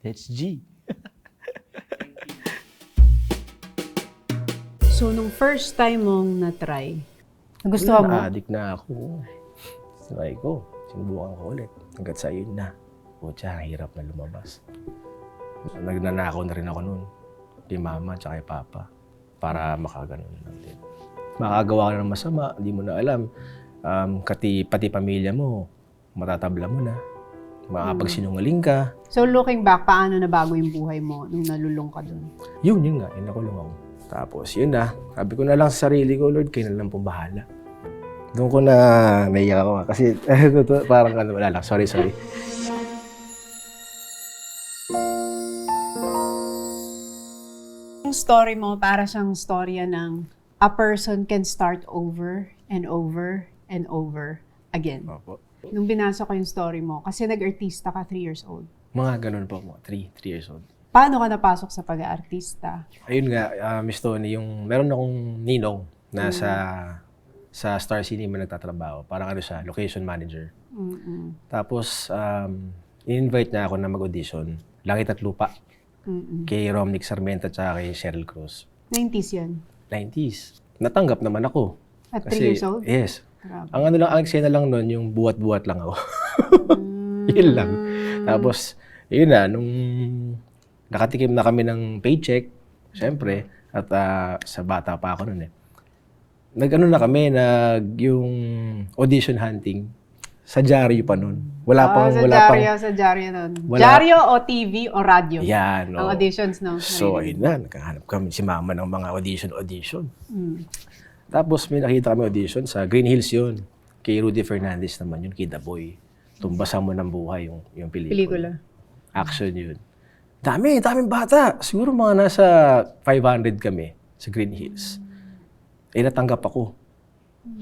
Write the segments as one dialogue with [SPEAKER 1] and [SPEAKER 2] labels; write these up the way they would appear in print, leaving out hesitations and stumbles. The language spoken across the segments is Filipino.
[SPEAKER 1] Let's G.
[SPEAKER 2] So, nung first time mong na-try, nagustuhan mo?
[SPEAKER 1] Na-addict na ako. Try ko. Sinubukan ko ulit. Hanggat sa yun na. Pucha, ang hirap na lumabas. Nagnanakaw na rin ako noon. Kay mama at kay papa. Para makaganon natin. Makagawa ka ng masama, hindi mo na alam. Pati pamilya mo, matatabla mo na. Makapagsinungaling ka.
[SPEAKER 2] So, looking back, paano nabago yung buhay mo nung nalulung ka dun?
[SPEAKER 1] Yun nga, yun nakulong ako. Tapos yun na, sabi ko na lang sa sarili ko, Lord, kayo na lang pong bahala. Doon ko na naiyak ako kasi parang ano, wala lang, sorry.
[SPEAKER 2] Yung story mo, para siyang storya ng a person can start over and over and over again.
[SPEAKER 1] Opo.
[SPEAKER 2] Nung binasa ko yung story mo, kasi nag-artista ka 3 years old.
[SPEAKER 1] Mga ganun po, 3 years old.
[SPEAKER 2] Paano ka napasok sa pag-aartista?
[SPEAKER 1] Ayun nga, Miss Tony, yung meron akong ninong na sa Star Cinema nagtatrabaho. Parang ano siya, location manager. Tapos, in-invite niya ako na mag-audition. Langit at Lupa. Kay Romnick Sarmiento at kay Sheryl Cruz.
[SPEAKER 2] 90s yan.
[SPEAKER 1] 90s. Natanggap naman ako.
[SPEAKER 2] At 3 years old?
[SPEAKER 1] Yes.
[SPEAKER 2] Grabe.
[SPEAKER 1] Ang eksena lang nun, yung buwat-buwat lang ako. Yun lang. Tapos, yun na, nung nakatikim na kami ng paycheck, syempre, at sa bata pa ako nun eh. Nag-ano na kami, yung audition hunting sa dyaryo pa nun. Wala
[SPEAKER 2] Sa dyaryo nun. Dyaryo o TV o radyo?
[SPEAKER 1] Yan.
[SPEAKER 2] Ang auditions, no?
[SPEAKER 1] So, ayun na, naghahanap kami si mama ng mga audition. Tapos may nakita kami audition sa Green Hills yun. Kay Rudy Fernandez naman yun, kay The Boy. Tumbasan mo ng buhay yung pelikula. Action yun. Daming bata. Siguro mga nasa 500 kami sa Green Hills. Natanggap ako.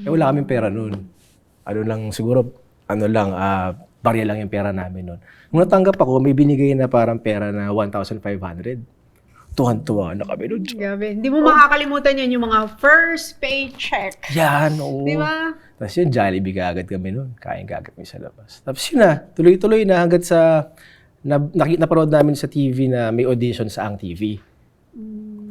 [SPEAKER 1] Wala kaming pera noon. Barya lang yung pera namin noon. Nung natanggap ako, may binigay na parang pera na 1,500. Tuhan-tuwa na kami noon.
[SPEAKER 2] Gabi. Hindi mo makakalimutan yan yung mga first paycheck.
[SPEAKER 1] Yan, oo.
[SPEAKER 2] Di ba?
[SPEAKER 1] Tapos yun, Jollibee kagad kami noon. Kain kagad kami sa labas. Tapos yun na, tuloy-tuloy na hanggat sa napanood namin sa TV na may audition sa Ang TV.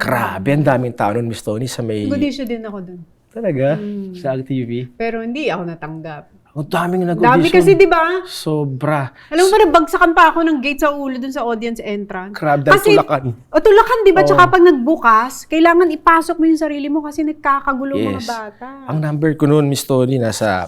[SPEAKER 1] Grabe, ang daming tao nun, Miss Tony, sa may...
[SPEAKER 2] Nag-audition din ako dun.
[SPEAKER 1] Talaga? Sa Ang TV?
[SPEAKER 2] Pero hindi ako natanggap.
[SPEAKER 1] Ang daming nag-audition.
[SPEAKER 2] Dami kasi, di ba?
[SPEAKER 1] Sobra.
[SPEAKER 2] Alam mo ba, nabagsakan pa ako ng gate sa ulo dun sa audience entrance.
[SPEAKER 1] Grabe, dahil tulakan.
[SPEAKER 2] O tulakan, di ba? Tsaka pag nagbukas, kailangan ipasok mo yung sarili mo kasi nagkakagulo mga bata.
[SPEAKER 1] Ang number ko noon, Miss Tony, nasa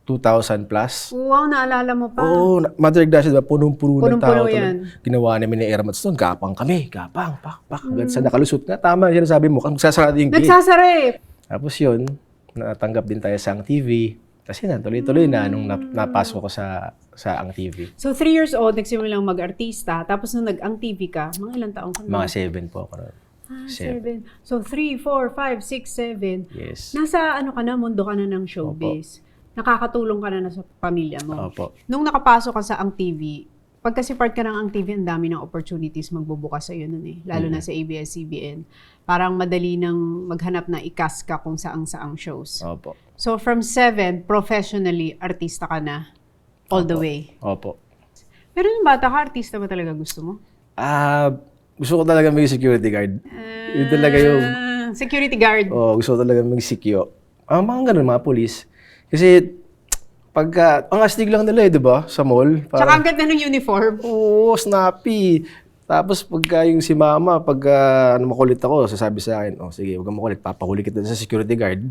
[SPEAKER 1] 2,000 plus.
[SPEAKER 2] Wow, naalala mo pa.
[SPEAKER 1] Oo, Mother Ignacio, diba? Punong-puno ng tao.
[SPEAKER 2] Punong-puno yan.
[SPEAKER 1] Ginawa namin ni Ermats doon, gapang kami. Gapang, pak. Hanggang sa nakalusot na. Tama, yan sabi mo. Kung magsasarado yung gate.
[SPEAKER 2] Nagsasara eh.
[SPEAKER 1] Tapos yun, natanggap din tayo sa Ang TV. Kasi na, tuloy-tuloy na nung napasok ko sa Ang TV.
[SPEAKER 2] So, 3 years old, nagsimulang mag-artista. Tapos nung nag-Ang TV ka, mga ilang taong ka na?
[SPEAKER 1] Mga 7 po ako.
[SPEAKER 2] 7. So, 3, 4, 5, 6, 7.
[SPEAKER 1] Yes.
[SPEAKER 2] Nasa ano ka na, mundo ka na ng showbiz. Nakakatulong ka na sa pamilya mo.
[SPEAKER 1] Opo.
[SPEAKER 2] Nung nakapasok ka sa Ang TV, pag kasi part ka ng Ang TV, ang dami ng opportunities magbubukas sa'yo nun eh. Lalo na sa ABS-CBN. Parang madali nang maghanap na i-cast ka kung saang-saang shows.
[SPEAKER 1] Opo.
[SPEAKER 2] So from 7, professionally, artista ka na all the way.
[SPEAKER 1] Opo.
[SPEAKER 2] Pero yung bata ka, artista ba talaga gusto mo?
[SPEAKER 1] Gusto ko talaga maging security guard. Yun talaga yung...
[SPEAKER 2] Security guard.
[SPEAKER 1] Gusto ko talaga maging secure. Mga ganun, mga police. Kasi, ang astig lang nila di ba? Sa mall.
[SPEAKER 2] Tsaka ang ganda ng uniform.
[SPEAKER 1] Oo, snappy. Tapos pagka yung si mama, makulit ako, sasabi sa akin, sige, huwag kang makulit, papahuli kita sa security guard.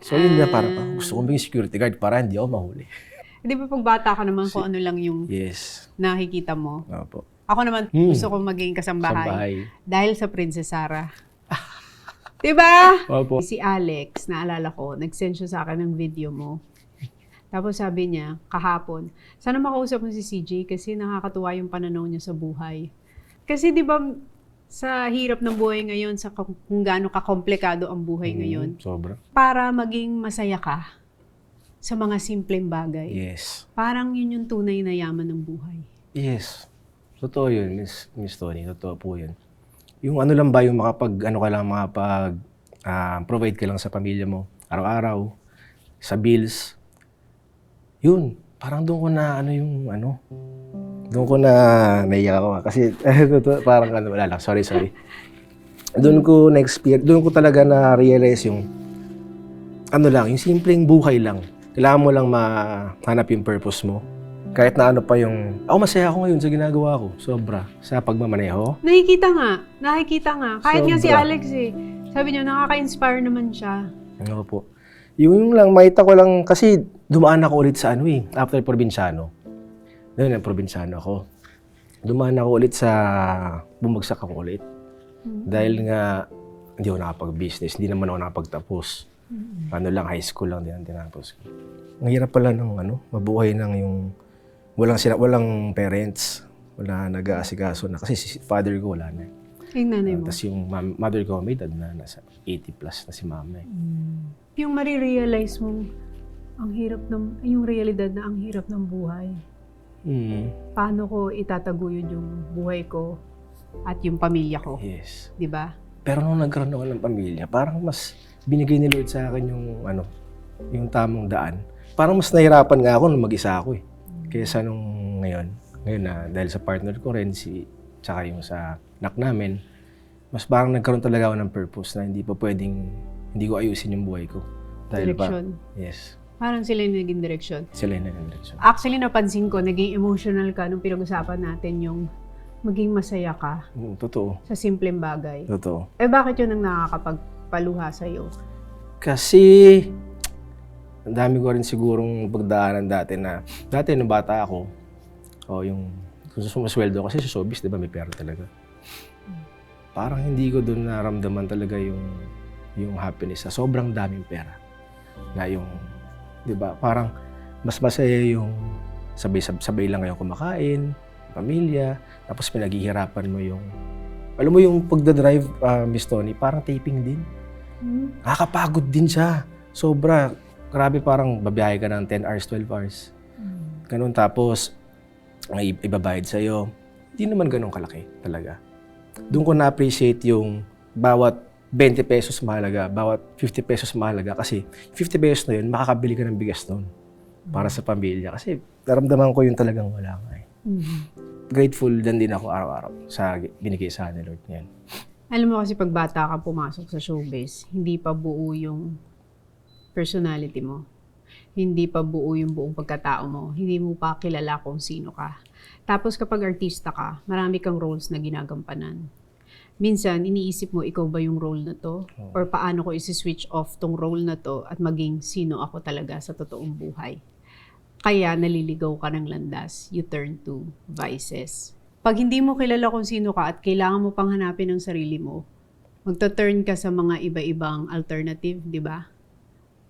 [SPEAKER 1] So yun nga, parang gusto ko maging security guard para hindi ako mahuli.
[SPEAKER 2] Di ba pag bata ka naman kung ano lang yung nakikita mo?
[SPEAKER 1] Opo.
[SPEAKER 2] Ako naman, gusto kong maging kasambahay. Dahil sa Princess Sarah. Diba?
[SPEAKER 1] Opo.
[SPEAKER 2] Si Alex, naalala ko, nag-send siya sa akin ng video mo. Tapos sabi niya, kahapon, sana makausap mo si CJ kasi nakakatuwa yung pananaw niya sa buhay. Kasi di ba sa hirap ng buhay ngayon, sa kung gaano kakomplikado ang buhay ngayon,
[SPEAKER 1] Sobra.
[SPEAKER 2] para maging masaya ka sa mga simpleng bagay.
[SPEAKER 1] Yes.
[SPEAKER 2] Parang yun yung tunay na yaman ng buhay.
[SPEAKER 1] Yes. Totoo yun, Miss Tony. Totoo po yun. Yung ano lang ba, yung provide ka lang sa pamilya mo, araw-araw, sa bills, yun, parang doon ko na Doon ko na naiyak ako kasi parang ano, wala lang, sorry. Doon ko na-experience, doon ko talaga na-realize yung ano lang, yung simpleng buhay lang. Kailangan mo lang mahanap yung purpose mo. Kahit na ano pa yung, ako masaya ako ngayon sa ginagawa ko. Sobra. Sa pagmamaneho.
[SPEAKER 2] Nakikita nga. Kahit nga si
[SPEAKER 1] Sobra.
[SPEAKER 2] Alex sabi niya, nakaka-inspire naman siya.
[SPEAKER 1] Ano po. Yung lang, makita ko lang, kasi dumaan ako ulit sa ano after probinsyano. Doon ang probinsyano ako. Dumaan ako ulit sa, bumagsak ako ulit. Dahil nga, hindi ako nakapag-business, hindi naman ako nakapagtapos. Ano lang, high school lang din ang tinapos ko. Ang hirap pala ng mabuhay ng yung, walang parents, wala nag-aasikaso na. Kasi si father ko wala na.
[SPEAKER 2] Yung nanay mo.
[SPEAKER 1] Tapos yung mother ko, may edad na, nasa 80 plus na si mama
[SPEAKER 2] Yung marirealize mong yung realidad na ang hirap ng buhay. Paano ko itataguyod yung buhay ko at yung pamilya ko?
[SPEAKER 1] Yes.
[SPEAKER 2] Di ba?
[SPEAKER 1] Pero nung nagkaroon ako ng pamilya, parang mas binigay ni Lord sa akin yung tamang daan. Parang mas nahirapan nga ako nung mag-isa ako kaysa nung ngayon. Ngayon na, dahil sa partner ko rin, tsaka yung sa anak namin, mas parang nagkaroon talaga ako ng purpose na hindi ko ayusin yung buhay ko. Dahil
[SPEAKER 2] Direction.
[SPEAKER 1] Yes.
[SPEAKER 2] Parang sila yung naging direction.
[SPEAKER 1] Sila yung naging direction.
[SPEAKER 2] Actually, napansin ko, naging emotional ka nung pinag-usapan natin yung maging masaya ka
[SPEAKER 1] Totoo.
[SPEAKER 2] sa simpleng bagay.
[SPEAKER 1] Totoo.
[SPEAKER 2] Bakit yun ang nakakapagpaluha sa'yo?
[SPEAKER 1] Kasi, ang dami ko rin sigurong pagdaanan dati nung bata ako, kung sumasweldo kasi sa showbiz, di ba, may pera talaga. Parang hindi ko doon naramdaman talaga yung happiness sa sobrang daming pera. Na yung, di ba, parang mas masaya yung sabay lang kayong kumakain, pamilya, tapos pinaghihirapan mo alam mo yung pagdadrive, Miss Tony, parang taping din. Nakakapagod din siya. Sobra. Grabe, parang babiyahe ka ng 10 hours, 12 hours. Ganun, tapos may ibabayad sa'yo. Hindi naman ganun kalaki talaga. Doon ko na-appreciate yung bawat 20 pesos mahalaga, bawat 50 pesos mahalaga. Kasi 50 pesos na yun, makakabili ka ng bigas nun para sa pamilya. Kasi naramdaman ko yung talagang wala nga Grateful din ako araw-araw sa binigay sa ni Lord ngayon.
[SPEAKER 2] Alam mo kasi pag bata ka pumasok sa showbiz, hindi pa buo yung personality mo. Hindi pa buo yung buong pagkatao mo. Hindi mo pa kilala kung sino ka. Tapos kapag artista ka, marami kang roles na ginagampanan. Minsan, iniisip mo, ikaw ba yung role na to? Or paano ko isi-switch off tong role na to at maging sino ako talaga sa totoong buhay? Kaya naliligaw ka ng landas, you turn to vices. Pag hindi mo kilala kung sino ka at kailangan mo pang hanapin ang sarili mo, magta-turn ka sa mga iba-ibang alternative, di ba?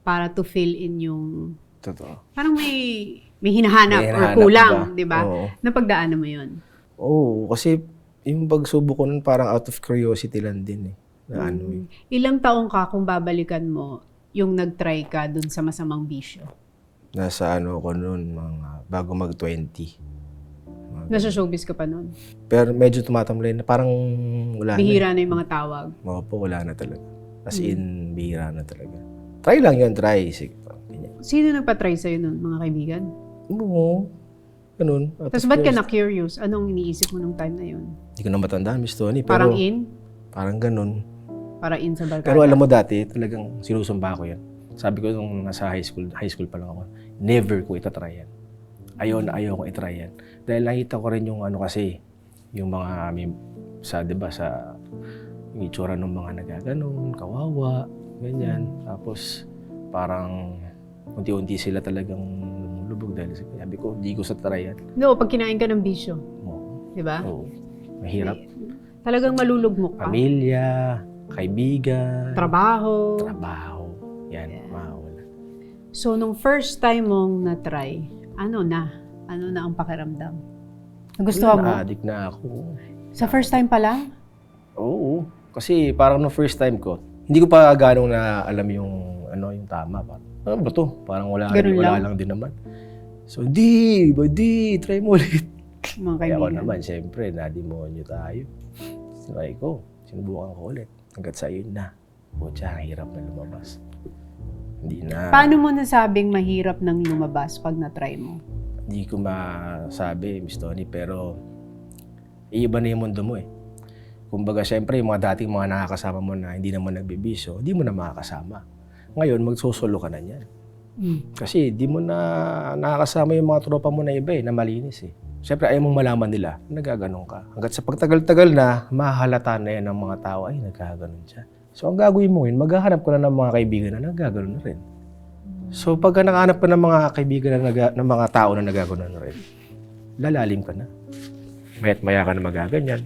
[SPEAKER 2] Para to fill in yung...
[SPEAKER 1] Totoo.
[SPEAKER 2] Parang may hinahanap or kulang, di ba? Napagdaanan mo yun.
[SPEAKER 1] Oo, kasi yung pagsubok ko nun parang out of curiosity lang din Na
[SPEAKER 2] Ilang taong ka kung babalikan mo yung nag-try ka dun sa masamang bisyo?
[SPEAKER 1] Nasa ko nun, mga bago mag-20.
[SPEAKER 2] Nasa showbiz ka pa nun?
[SPEAKER 1] Pero medyo tumatamlay na parang wala
[SPEAKER 2] Bihira na yung mga tawag.
[SPEAKER 1] Opo, wala na talaga. As in, bihira na talaga. Try lang yun, try. Sige,
[SPEAKER 2] Sino nagpa-try sa'yo nun, mga kaibigan?
[SPEAKER 1] Oo. Ganun.
[SPEAKER 2] Tapos ba't ka na-curious? Anong iniisip mo nung time na yun?
[SPEAKER 1] Hindi ko na matandaan, Miss Tony. Pero
[SPEAKER 2] Parang in?
[SPEAKER 1] Parang ganun.
[SPEAKER 2] Para in sa barkada?
[SPEAKER 1] Pero alam mo dati, talagang sinusumba ko yan. Sabi ko nung nasa high school pa lang ako, never ko itatry yan. Ayaw ko itry yan. Dahil nakita ko rin yung kasi, yung mga, diba, sa yung itsura ng mga nagaganon, kawawa, ganyan. Tapos, parang, unti-unti sila talagang lumulubog dahil sabi ko, hindi ko sa try yan.
[SPEAKER 2] No, pag kinain ka ng bisyo. Diba?
[SPEAKER 1] Oo. Mahirap.
[SPEAKER 2] Talagang malulugmok ka.
[SPEAKER 1] Pamilya, kaibigan.
[SPEAKER 2] Trabaho.
[SPEAKER 1] Yan, mawala.
[SPEAKER 2] So, nung first time mong na-try, ano na ang pakiramdam? Nagustuhan mo?
[SPEAKER 1] Addict na ako.
[SPEAKER 2] Sa first time pa lang?
[SPEAKER 1] Oo. Kasi parang no first time ko, hindi ko pa ganong na alam yung tama. Ano ba to? Parang wala lang din naman. So, try mo ulit.
[SPEAKER 2] Mga
[SPEAKER 1] Kaya ako
[SPEAKER 2] kaibigan.
[SPEAKER 1] naman, siyempre, na-demonyo tayo. Sinry ko, sinubukan ko ulit. Hanggat sa yun na. Ang hirap na lumabas. Hindi na.
[SPEAKER 2] Paano mo nasabing mahirap nang lumabas pag na-try mo?
[SPEAKER 1] Hindi ko masabi, Miss Tony, pero iiba na yung mundo mo eh. Kumbaga, syempre, yung mga dating mga nakakasama mo na hindi naman nagbibisyo, hindi mo na makakasama. Ngayon, magsusolo ka na niyan. Kasi di mo na nakakasama yung mga tropa mo na iba eh, na malinis eh. Syempre, ayaw mong malaman nila, nagaganon ka. Hanggat sa pagtagal-tagal na, mahalata na yan ng mga tao, ay, nagkaganon siya. So, ang gagawin mo yun, maghahanap ka na ng mga kaibigan na nagaganon na rin. So, pagka nakahanap ka ng mga kaibigan ng mga tao na nagaganon na rin, lalalim ka na. Maya't maya ka na magaganyan.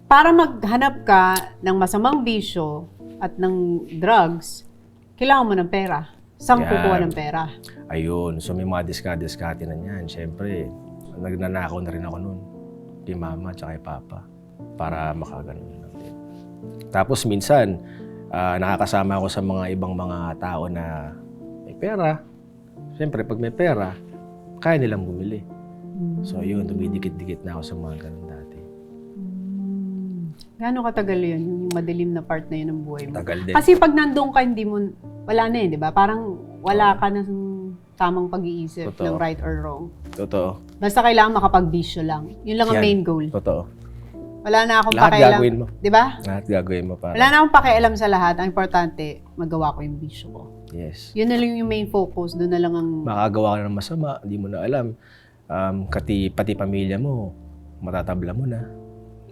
[SPEAKER 2] Para maghanap ka ng masamang bisyo at ng drugs, kailangan mo ng pera. Saan
[SPEAKER 1] Yan.
[SPEAKER 2] kukuha ng pera?
[SPEAKER 1] Ayun, so may mga diskarte na yan. Siyempre, nagnanakaw na rin ako nun. Kay mama at kay papa. Para makaganon lang din. Tapos minsan, nakakasama ako sa mga ibang mga tao na may pera. Siyempre, pag may pera, kaya nilang bumili. So yun, dumidikit-dikit na ako sa mga ganun dati.
[SPEAKER 2] Gaano katagal yun, yung madilim na part na yun ng buhay mo?
[SPEAKER 1] Tagal din.
[SPEAKER 2] Kasi pag nandun ka, hindi mo, wala na di ba? Parang wala ka na tamang pag-iisip
[SPEAKER 1] Totoo.
[SPEAKER 2] ng right or wrong.
[SPEAKER 1] Totoo.
[SPEAKER 2] Basta kailangan makapagbisyo lang. Yun lang ang
[SPEAKER 1] Yan.
[SPEAKER 2] main goal.
[SPEAKER 1] Totoo.
[SPEAKER 2] Wala na akong
[SPEAKER 1] Lahat
[SPEAKER 2] pakialam.
[SPEAKER 1] gagawin mo.
[SPEAKER 2] Di ba?
[SPEAKER 1] Lahat gagawin mo para.
[SPEAKER 2] Wala na akong pakialam sa lahat. Ang importante, magawa ko yung bisyo ko.
[SPEAKER 1] Yes.
[SPEAKER 2] Yun na lang yung main focus. Doon na lang ang...
[SPEAKER 1] Makagawa ka ng masama, hindi mo na alam. Pati pamilya mo, matatabla mo na.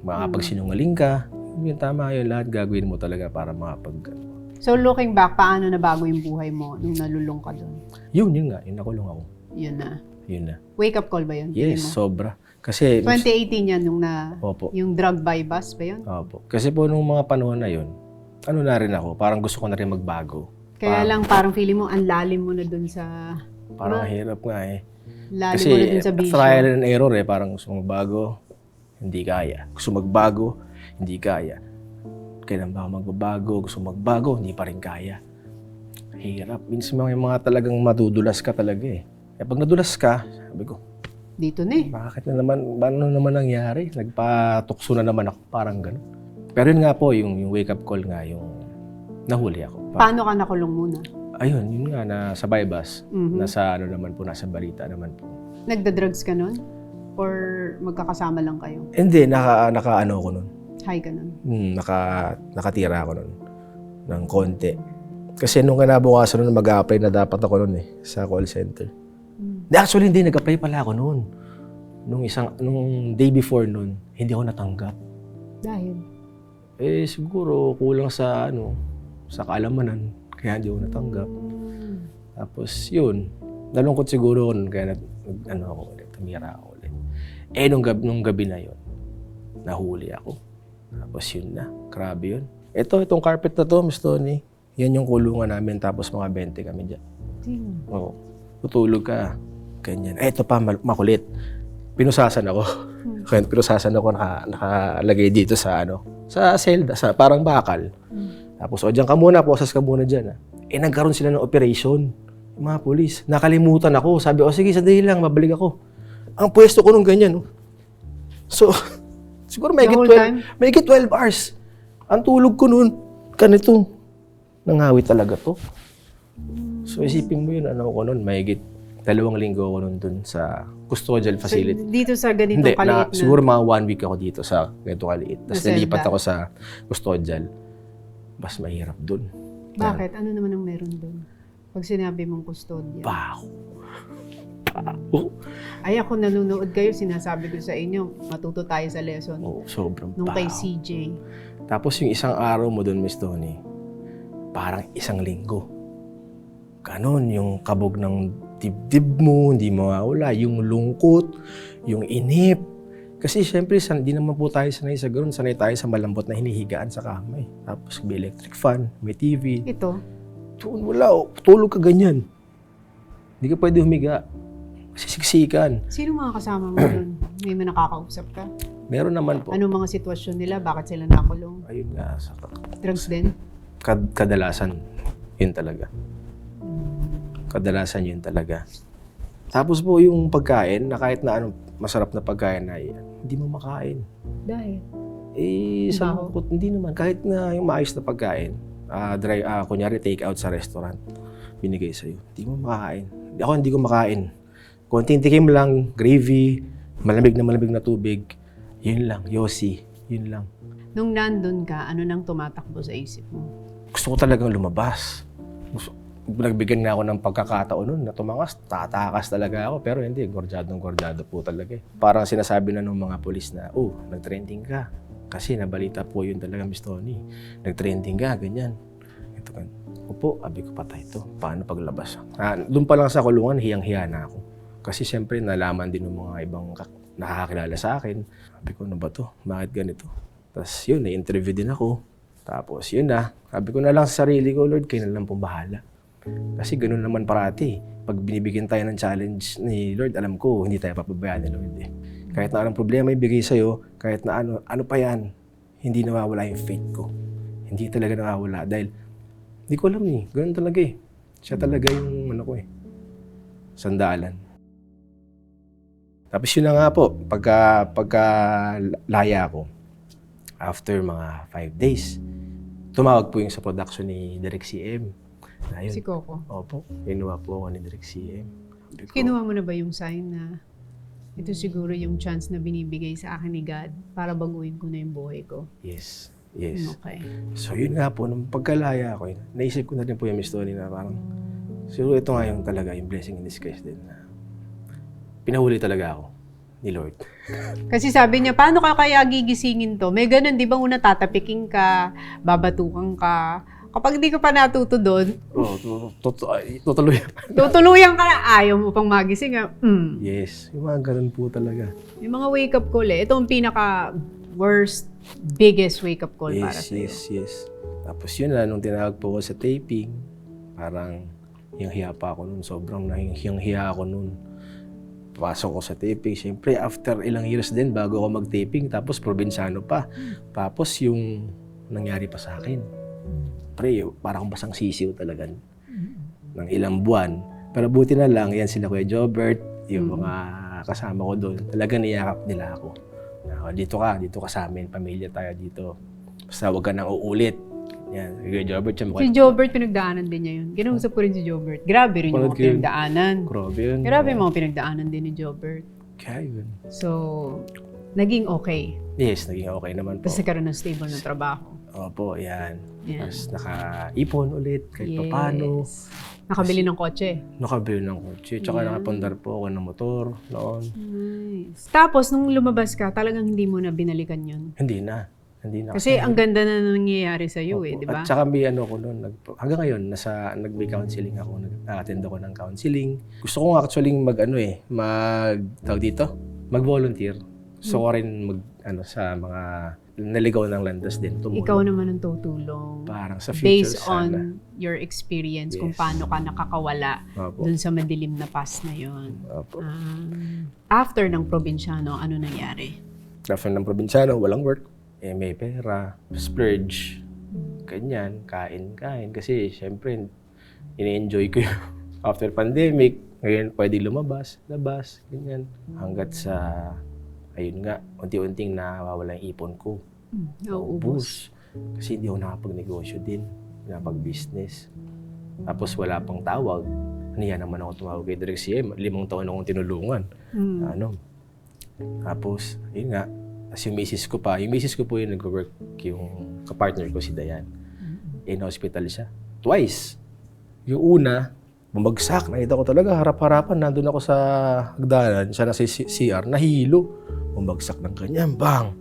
[SPEAKER 1] Makapagsinungaling ka. Yun, tama yun. Lahat gagawin mo talaga para makapag...
[SPEAKER 2] So looking back, paano nabago yung buhay mo nung nalulung ka doon?
[SPEAKER 1] Yun nga. Yun, nakulong ako.
[SPEAKER 2] Yun na.
[SPEAKER 1] Yun na.
[SPEAKER 2] Wake up call ba yun?
[SPEAKER 1] Yes,
[SPEAKER 2] Tingin mo?
[SPEAKER 1] sobra. Kasi...
[SPEAKER 2] 2018 yan nung
[SPEAKER 1] Opo.
[SPEAKER 2] yung drug buy bus ba yun?
[SPEAKER 1] Opo. Kasi po nung mga panahon na yun, ano na rin ako, parang gusto ko na rin magbago.
[SPEAKER 2] Kaya lang parang feeling mo, ang lalim mo na doon sa...
[SPEAKER 1] Parang hirap nga eh.
[SPEAKER 2] Lalim
[SPEAKER 1] Kasi
[SPEAKER 2] mo na dun sa bisyo.
[SPEAKER 1] trial and error eh. Parang gusto magbago, hindi kaya. Gusto magbago, hindi kaya. Kailan ba ako magbabago? Gusto magbago, hindi pa rin kaya. Hirap. Minsan yung mga talagang madudulas ka talaga eh. Eh pag nadulas ka, sabi ko,
[SPEAKER 2] Dito na eh.
[SPEAKER 1] bakit na naman, paano naman nangyari? Nagpatukso na naman ako, parang gano'n. Pero yun nga po, yung wake up call nga, yung nahuli ako.
[SPEAKER 2] Paano ka nakulong muna?
[SPEAKER 1] Ayun, yun nga, nasa bypass.
[SPEAKER 2] Mhm.
[SPEAKER 1] Nasa ano naman po, nasa balita naman po.
[SPEAKER 2] Nagda-drugs ka nun? Or magkakasama lang kayo?
[SPEAKER 1] Hindi, naka-ano ko nun.
[SPEAKER 2] High ka nun?
[SPEAKER 1] Nakatira ako nun ng konti. Kasi nung kinabukasan nun, mag-a-apply na dapat ako nun eh, sa call center. Actually, hindi. Nag-apply pala ako nun. Nung day before nun, hindi ako natanggap.
[SPEAKER 2] Dahil?
[SPEAKER 1] Eh, siguro kulang sa kaalamanan. Kaya hindi ako natanggap. Tapos, yun. Nalungkot siguro ako nun, kaya ako ulit. Tumira ako ulit. Eh, nung gabi na yun, nahuli ako. Tapos yun na. Grabe yun. Itong carpet na to, Miss Tony, yan yung kulungan namin. Tapos mga 20 kami dyan. Oo. Tutulog ka. Ganyan. Eh, ito pa, makulit. Pinusasan ako. Kaya pinusasan ako nakalagay dito sa sa selda, sa parang bakal. Tapos, o dyan ka muna, posas ka muna dyan. Eh, nagkaroon sila ng operation. Yung mga polis. Nakalimutan ako. Sabi, sige, sandali lang, mabalik ako. Ang pwesto ko nung ganyan. So, siguro may 12 hours. Ang tulog ko nun, ganito. Nangawi talaga to. So, isipin mo yun, ko nun, may 2 linggo ako nun dun sa custodial facility.
[SPEAKER 2] Dito sa ganitong kaliit na?
[SPEAKER 1] Siguro mga 1 week ako dito sa ganito kaliit. Tapos
[SPEAKER 2] Sa
[SPEAKER 1] nilipat
[SPEAKER 2] selda.
[SPEAKER 1] ako sa custodial. Mas mahirap dun.
[SPEAKER 2] Bakit? Ano naman ang meron doon? Pag sinabi mong custodian.
[SPEAKER 1] Baho.
[SPEAKER 2] Ay, ako nanonood kayo, sinasabi ko sa inyo, matuto tayo sa lesson.
[SPEAKER 1] Oh, sobrang
[SPEAKER 2] Nung kay
[SPEAKER 1] baho.
[SPEAKER 2] CJ.
[SPEAKER 1] Tapos yung isang araw mo dun, Miss Tony, parang 1 linggo. Ganon, yung kabog ng dibdib mo, hindi mawawala. Yung lungkot, yung inip. Kasi syempre, di naman po tayo sanay sa gano'n. Sanay tayo sa malambot na hinihigaan sa kamay. Tapos may electric fan, may TV.
[SPEAKER 2] Ito,
[SPEAKER 1] Wala, tulog ka ganyan. Hindi ka pwede humiga. Kasi siksikan.
[SPEAKER 2] sino mga kasama mo doon? May mga nakakausap ka?
[SPEAKER 1] Meron naman po.
[SPEAKER 2] Anong mga sitwasyon nila? Bakit sila nakulong?
[SPEAKER 1] Ayun nga,
[SPEAKER 2] Drugs din?
[SPEAKER 1] kadalasan, yun talaga. Kadalasan yun talaga. Tapos po yung pagkain, na kahit na masarap na pagkain na hindi mo makain.
[SPEAKER 2] Dahil?
[SPEAKER 1] Sa
[SPEAKER 2] Baho?
[SPEAKER 1] lungkot, hindi naman. Kahit na yung maayos na pagkain, kunyari take out sa restaurant, binigay sa'yo, hindi mo makakain. Ako hindi ko makain. Konting tikim lang, gravy, malamig na tubig. Yun lang, yosi. Yun lang.
[SPEAKER 2] Nung nandun ka, ano nang tumatakbo sa isip mo?
[SPEAKER 1] Gusto ko talagang lumabas. Nagbigyan nga ako ng pagkakataon nun na tumangas, tatakas talaga ako. Pero hindi, gordyadong-gordyado po talaga eh. Parang sinasabi na ng mga polis na, nag-trending ka. Kasi nabalita po yun talaga, Miss Tony. Nag-trending ka, ganyan. Ito kan. Opo, abi ko patay ito. Paano paglabas? Doon pa lang sa kulungan, hiyang-hiya na ako. Kasi siyempre, nalaman din ng mga ibang nakakakilala sa akin. Sabi ko, ano ba to? Bakit ganito? Tapos yun, na-interview din ako. Tapos yun na. Sabi ko na lang sa sarili ko, Lord, kayo na lang pong bahala. Kasi ganun naman parati. Pag binibigyan tayo ng challenge ni Lord, alam ko, hindi tayo papabayaan ni Lord eh. Kahit na anong problema ibigay sa'yo, kahit na ano pa yan, hindi nawawala yung faith ko. Hindi talaga nawawala. Dahil, hindi ko alam eh. Ganun talaga eh. Siya talaga yung sandalan. Tapos yun na nga po, pagka laya ko, after mga 5 days, tumawag po yung sa production ni Direk CM. Ayun.
[SPEAKER 2] Si Coco.
[SPEAKER 1] Opo, kinuha po ako ni Direk CM.
[SPEAKER 2] Kinuha mo na ba yung sign na ito siguro yung chance na binibigay sa akin ni God para baguhin ko na yung buhay ko?
[SPEAKER 1] Yes.
[SPEAKER 2] Okay.
[SPEAKER 1] So yun nga po, nung pagkalaya ko, naisip ko na rin po yung story na parang, siguro ito nga yung talaga, yung blessing in disguise din na pinahuli talaga ako ni Lord.
[SPEAKER 2] Kasi sabi niya, paano ka kaya gigisingin to? May ganun, di ba una tatapiking ka, babatukan ka. Kapag hindi ka pa natuto doon, tutuluyan ka na, ayaw mo pang magising.
[SPEAKER 1] Yes, yung mga ganun po talaga.
[SPEAKER 2] Yung mga wake-up call eh. Ito ang pinaka-worst, biggest wake-up call para sa'yo.
[SPEAKER 1] Yes. Tapos yun na, nung tinawag po ko sa taping, parang hiyang-hiya pa ako nun. Sobrang hiyang-hiya ako nun. Pasok ko sa taping. Siyempre, after ilang years din, bago ako mag-taping, tapos probinsyano pa. Tapos yung nangyari pa sa akin. Pre, parang basang sisiw talaga ng ilang buwan. Pero buti na lang, yan sila Kuya Jobert, yung mga kasama ko doon. Talagang niyakap nila ako. Dito ka sa amin, pamilya tayo dito. Basta huwag ka nang uulit. Yan, Kuya Jobert.
[SPEAKER 2] Si Jobert, pinagdaanan din niya yun. Kinausap ko rin si Jobert. Grabe rin yung mga pinagdaanan.
[SPEAKER 1] Grabe yun.
[SPEAKER 2] Grabe yung mga pinagdaanan din ni Jobert.
[SPEAKER 1] Kaya yun.
[SPEAKER 2] So, naging okay.
[SPEAKER 1] Yes, naging okay naman po.
[SPEAKER 2] Tapos nagkaroon ng stable na trabaho.
[SPEAKER 1] Opo, yan.
[SPEAKER 2] Yan.
[SPEAKER 1] Tapos nakaipon ulit kahit paano.
[SPEAKER 2] Nakabili ng kotse.
[SPEAKER 1] Nakabili ng kotse. Tsaka nakapundar po ako ng motor noon.
[SPEAKER 2] Nice. Tapos, nung lumabas ka, talagang hindi mo na binalikan yun.
[SPEAKER 1] Hindi na.
[SPEAKER 2] Kasi ang ganda na nangyayari sa'yo di ba?
[SPEAKER 1] At saka may ko noon, hanggang ngayon, nag-may counseling ako, nag-attend ako ng counseling. Gusto ko actually mag-volunteer. Gusto ko rin sa mga naligaw ng landas din. Tumulong.
[SPEAKER 2] Ikaw naman ang tutulong.
[SPEAKER 1] Parang sa future
[SPEAKER 2] based on your experience kung paano ka nakakawala dun sa madilim na past na yun. After ng probinsyano, ano nangyari?
[SPEAKER 1] After ng probinsyano, walang work. May pera, splurge, ganyan, kain. Kasi syempre, ini-enjoy ko yun. After pandemic, ngayon pwede labas, ganyan. Hanggat sa, ayun nga, unti-unting nawawala yung ipon ko. Naubos. Kasi hindi ako nakapag-negosyo din, nakapag-business. Tapos wala pang tawag. Niya naman ako tumawag kay Direk CM. 5 taon akong tinulungan. Tapos, ayun nga, as yung misis ko po yung nag-work, yung kapartner ko si Dayan. In hospital siya. Twice. Yung una, bumagsak. Nakita ko talaga, harap-harapan. Nandun ako sa hagdanan. Siya na sa CR. Nahilo. Bumagsak ng ganyan. Bang!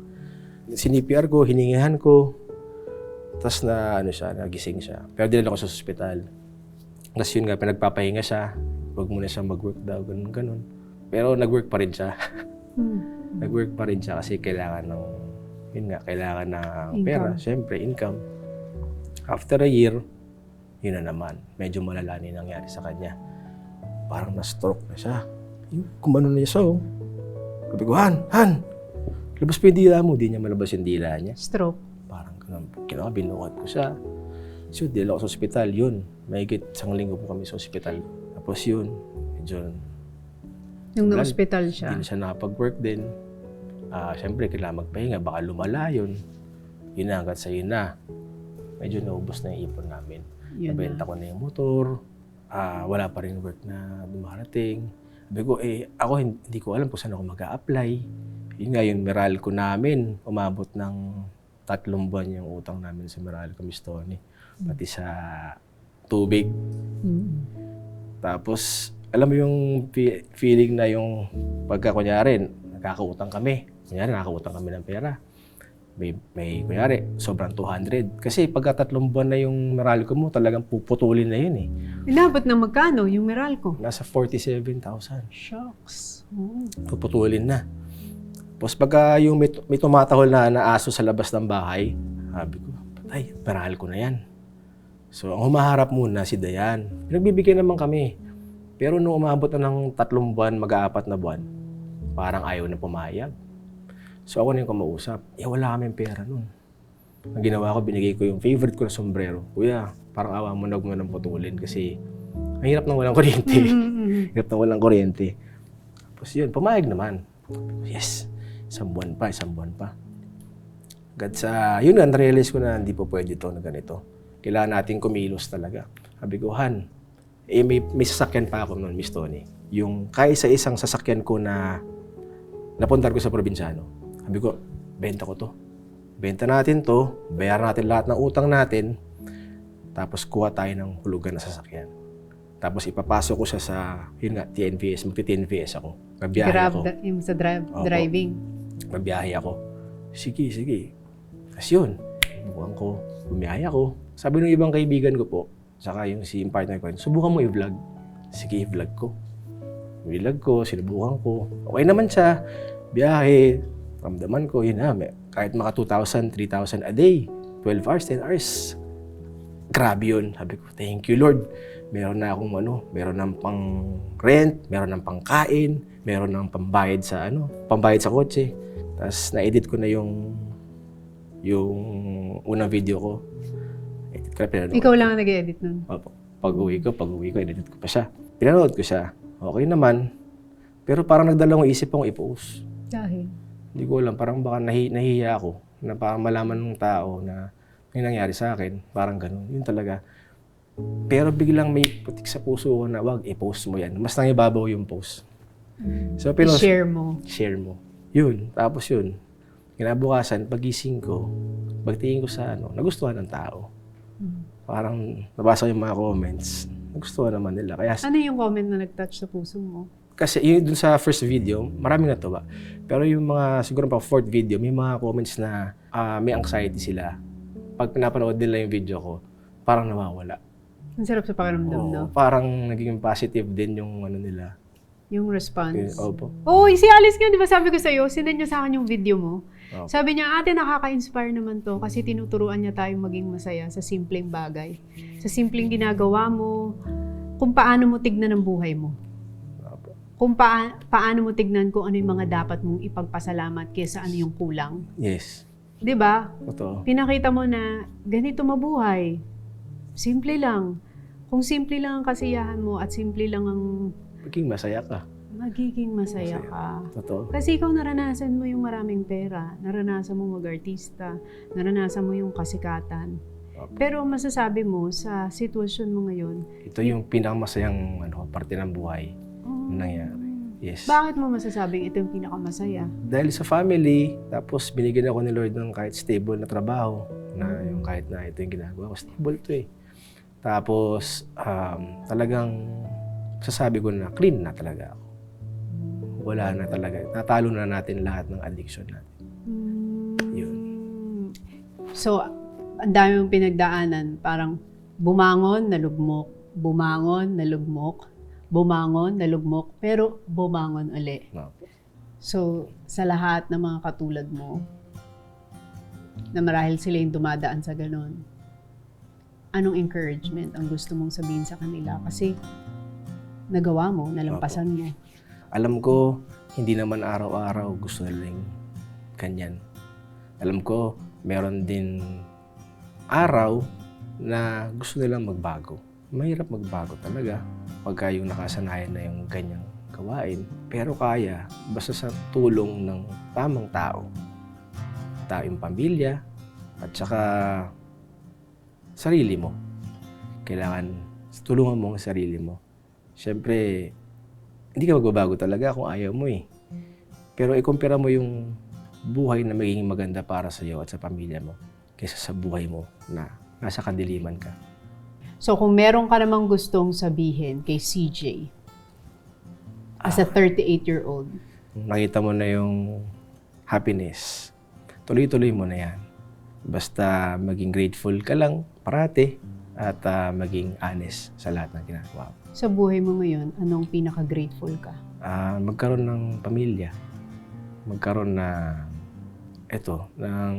[SPEAKER 1] Sinipr ko, hiningihan ko. Tapos nagising siya. Pero dinala ko sa ospital. Tapos yun nga, pinagpapahinga siya. Huwag muna siya mag-work daw, ganun. Pero nag-work pa rin siya. Nag-work pa rin siya kasi kailangan ng income. Pera. Siyempre, income. After a year, yun na naman. Medyo malala na yung nangyari sa kanya. Parang na-stroke na siya. Kumano na siya, Sabi ko, Han! Labas pa yung dila mo. Di niya malabas yung dila niya.
[SPEAKER 2] Stroke.
[SPEAKER 1] Parang binukat ko siya. So, dila ko sa ospital. Yun. Mahigit 1 linggo po kami sa ospital. Tapos yun, medyo
[SPEAKER 2] nung na-hospital siya.
[SPEAKER 1] Hindi na siya nakapag-work din. Siyempre, kailangan magpahinga. Baka lumala yun. Yun na, hanggat sa yun na. Medyo naubos na yung ipon namin. Nabenta ko na yung motor. Wala pa rin work na dumarating. Sabi ko, ako hindi ko alam kung saan ako mag-a-apply. Yun nga, yung Meralco namin, umabot ng 3 buwan yung utang namin sa Meralco, Miss Tony. Pati sa tubig. Tapos, alam mo yung feeling na yung pagka kunyari, nakakautang kami. Kunyari, nakakautang kami ng pera. May kunyari, sobrang 200. Kasi pagka 3 buwan na yung Meralco mo, talagang puputulin na yun eh.
[SPEAKER 2] Inabot na magkano yung Meralco?
[SPEAKER 1] Nasa 47,000.
[SPEAKER 2] Shucks.
[SPEAKER 1] Puputulin na. Tapos pagka yung may tumatahol na aso sa labas ng bahay, sabi ko, patay, Meralco na yan. So, ang humaharap muna si Dayan. Pinagbibigyan naman kami. Pero nung umabot na ng 3 buwan, mag-4 na buwan, parang ayaw na pumayag. So ako na yung kumausap. Wala kaming pera nun. Ang ginawa ko, binigay ko yung favorite ko na sombrero. Kuya, parang awa mo na huwag mo nang putulin kasi ang hirap nang walang kuryente. Hirap nang walang kuryente. Tapos yun, pumayag naman. Yes, 1 buwan pa. Agad sa, yun nga, narealize ko na hindi po pwede ito na ganito. Kailangan natin kumilos talaga. Sabi ko, Han, may sasakyan pa ako noon, Miss Tony. Yung kaisa-isang sasakyan ko na napuntar ko sa probinsyano. Sabi ko, benta ko to. Benta natin to, bayaran natin lahat ng utang natin, tapos kuha tayo ng hulugan na sasakyan. Tapos ipapasok ko siya sa, yun nga, TNVS. Magti-TNVS ako. Mabiyahe ako.
[SPEAKER 2] Yung sa driving.
[SPEAKER 1] Mabiyahe ako. Sige. Tapos yun, buwan ko, bumiyahe ako. Sabi ng ibang kaibigan ko po, saka yung partner ko, subukan mo i-vlog. Sige, i-vlog ko. I-vlog ko, sinubukan ko. Okay naman siya. Biyahe, ramdaman ko, yun na, kahit mga 2,000, 3,000 a day, 12 hours, 10 hours. Grabe yun. Sabi ko, thank you Lord. Meron na akong meron ng pang rent, meron ng pangkain, meron ng pambayad sa kotse. Tapos na-edit ko na yung unang video ko. Edit ko na,
[SPEAKER 2] Ikaw lang ang nag-edit nun?
[SPEAKER 1] Opo. Pag-uwi ko, edit ko pa siya. Pinanood ko siya. Okay naman. Pero parang nagdalawang isip akong i-post.
[SPEAKER 2] Dahil?
[SPEAKER 1] Hindi ko alam. Parang baka nahihiya ako na parang malaman ng tao na may nangyari sa akin. Parang ganun. Yun talaga. Pero biglang may putik sa puso ko na wag, i-post mo yan. Mas nangibabaw yung post. So,
[SPEAKER 2] share mo.
[SPEAKER 1] Share mo. Yun. Tapos yun. Kinabukasan, pagising ko, pagtingin ko sa nagustuhan ng tao. Parang nabasa ko yung mga comments. Nagustuhan naman nila. Kaya,
[SPEAKER 2] ano yung comment na nag-touch sa puso mo?
[SPEAKER 1] kasi yung dun sa first video, maraming natuwa. Pero yung mga, siguro pa 4th video, may mga comments na may anxiety sila. Pag pinapanood nila yung video ko, parang nawawala.
[SPEAKER 2] Ang sarap sa pakiramdam, no?
[SPEAKER 1] Parang naging positive din yung nila.
[SPEAKER 2] Yung response.
[SPEAKER 1] Opo.
[SPEAKER 2] Si Alice nga, di ba sabi ko sa'yo, sinend niya sa akin yung video mo.
[SPEAKER 1] Opo.
[SPEAKER 2] Sabi niya, ate, nakaka-inspire naman to kasi tinuturuan niya tayong maging masaya sa simpleng bagay. Sa simpleng ginagawa mo, kung paano mo tignan ang buhay mo.
[SPEAKER 1] Opo.
[SPEAKER 2] Kung paano mo tignan kung ano yung mga dapat mong ipagpasalamat kaysa ano yung kulang.
[SPEAKER 1] Yes.
[SPEAKER 2] Di ba?
[SPEAKER 1] Totoo.
[SPEAKER 2] Pinakita mo na ganito mabuhay. Simple lang. Kung simple lang ang kasiyahan mo at simple lang ang
[SPEAKER 1] Maging masaya ka.
[SPEAKER 2] magiging masaya ka.
[SPEAKER 1] Totoo.
[SPEAKER 2] Kasi ikaw naranasan mo yung maraming pera, naranasan mo mag-artista, naranasan mo yung kasikatan. Pero masasabi mo sa sitwasyon mo ngayon,
[SPEAKER 1] Ito yung pinakamasayang parte ng buhay na nangyari. Yes.
[SPEAKER 2] bakit mo masasabing ito yung pinakamasaya?
[SPEAKER 1] Dahil sa family, tapos binigyan ako ni Lord ng kahit stable na trabaho, na yung kahit na ito yung ginagawa ko, stable to eh. Tapos talagang sasabi ko na clean na talaga ako. Wala na talaga. Natalo na natin lahat ng addiction natin. Yun.
[SPEAKER 2] So, ang dami mong pinagdaanan. Parang bumangon, nalugmok. Bumangon, nalugmok. Bumangon, nalugmok. Pero bumangon uli.
[SPEAKER 1] No.
[SPEAKER 2] So, sa lahat ng mga katulad mo, na marahil sila yung dumadaan sa ganon, anong encouragement ang gusto mong sabihin sa kanila? Kasi nagawa mo, nalampasan mo.
[SPEAKER 1] Alam ko, hindi naman araw-araw gusto nilang ganyan. Alam ko, meron din araw na gusto nilang magbago. Mahirap magbago talaga pagka yung nakasanayan na yung ganyang gawain. Pero kaya, basta sa tulong ng tamang tao. Taong pamilya, at saka sarili mo. Kailangan tulungan mo ang sarili mo. Siyempre, hindi ka magbabago talaga kung ayaw mo eh. Pero ikumpira mo yung buhay na magiging maganda para sa iyo at sa pamilya mo kaysa sa buhay mo na nasa kadiliman ka.
[SPEAKER 2] So kung meron ka namang gustong sabihin kay CJ as a 38-year-old,
[SPEAKER 1] Nakita mo na yung happiness, tuloy-tuloy mo na yan. Basta maging grateful ka lang parati at maging honest sa lahat ng ginagawa mo.
[SPEAKER 2] sa buhay mo ngayon, anong pinaka-grateful ka?
[SPEAKER 1] Magkaroon ng pamilya, magkaroon ng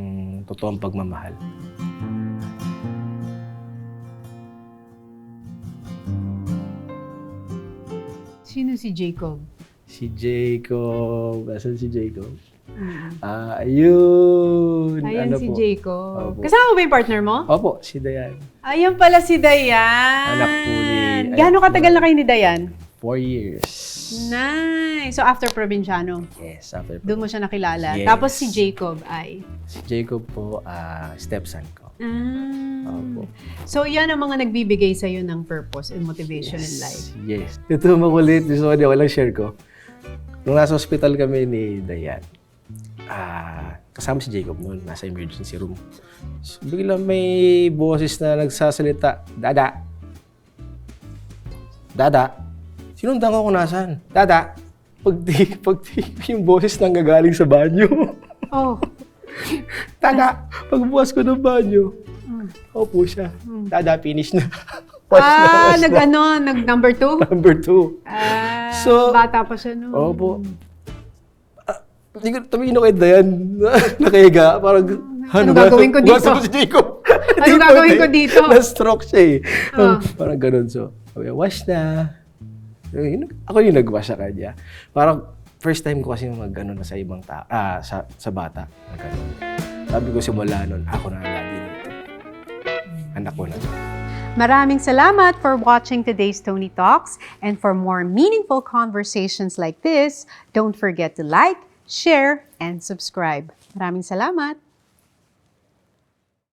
[SPEAKER 1] totoong pagmamahal.
[SPEAKER 2] Sino si Jacob?
[SPEAKER 1] Si Jacob, asan si Jacob? Ayun!
[SPEAKER 2] Ayan si
[SPEAKER 1] po?
[SPEAKER 2] Jacob.
[SPEAKER 1] Opo.
[SPEAKER 2] Kasama ba yung partner mo?
[SPEAKER 1] Opo, si Dayan.
[SPEAKER 2] Ayan pala si Dayan.
[SPEAKER 1] Anak po ni-
[SPEAKER 2] Gano'ng katagal na kayo ni Dayan?
[SPEAKER 1] 4 years.
[SPEAKER 2] Nice. So after Provinciano,
[SPEAKER 1] Yes, after
[SPEAKER 2] doon mo siya nakilala.
[SPEAKER 1] Yes.
[SPEAKER 2] Tapos si Jacob ay...
[SPEAKER 1] Si Jacob po, stepson ko. Opo.
[SPEAKER 2] So yan ang mga nagbibigay sa'yo ng purpose and motivation in life.
[SPEAKER 1] Yes. Ito makulit. Gusto ko niya, walang share ko. Nung nasa hospital kami ni Dayan, kasama si Jacob noon, nasa emergency room. So, biglang may boses na nagsasalita, Dada! Dada! Sinundan ko kung nasan. Dada! Pagtik yung boses nang gagaling sa banyo.
[SPEAKER 2] Oh.
[SPEAKER 1] Dada! Pagbukas ko ng banyo, opo siya. Dada, finish na. Wash na.
[SPEAKER 2] Nag-number 2?
[SPEAKER 1] Number 2. So,
[SPEAKER 2] Bata pa siya noon.
[SPEAKER 1] Opo. Hindi ko tumino kay Dayan. Nakahiga. Parang,
[SPEAKER 2] Ano gagawin ko dito?
[SPEAKER 1] Si Jacob.
[SPEAKER 2] Ano gagawin ko dito?
[SPEAKER 1] Na-stroke siya eh.
[SPEAKER 2] Oh.
[SPEAKER 1] Parang ganun. So, sabi, wash na. Ako yung nag-wash sa kanya. Parang, first time ko kasi mag-ano na sa ibang sa bata. Nag-ano. Sabi ko simula nun, ako na lagi dito. Anak ko na to.
[SPEAKER 2] Maraming salamat for watching today's Tony Talks. And for more meaningful conversations like this, don't forget to like, share, and subscribe. Maraming salamat!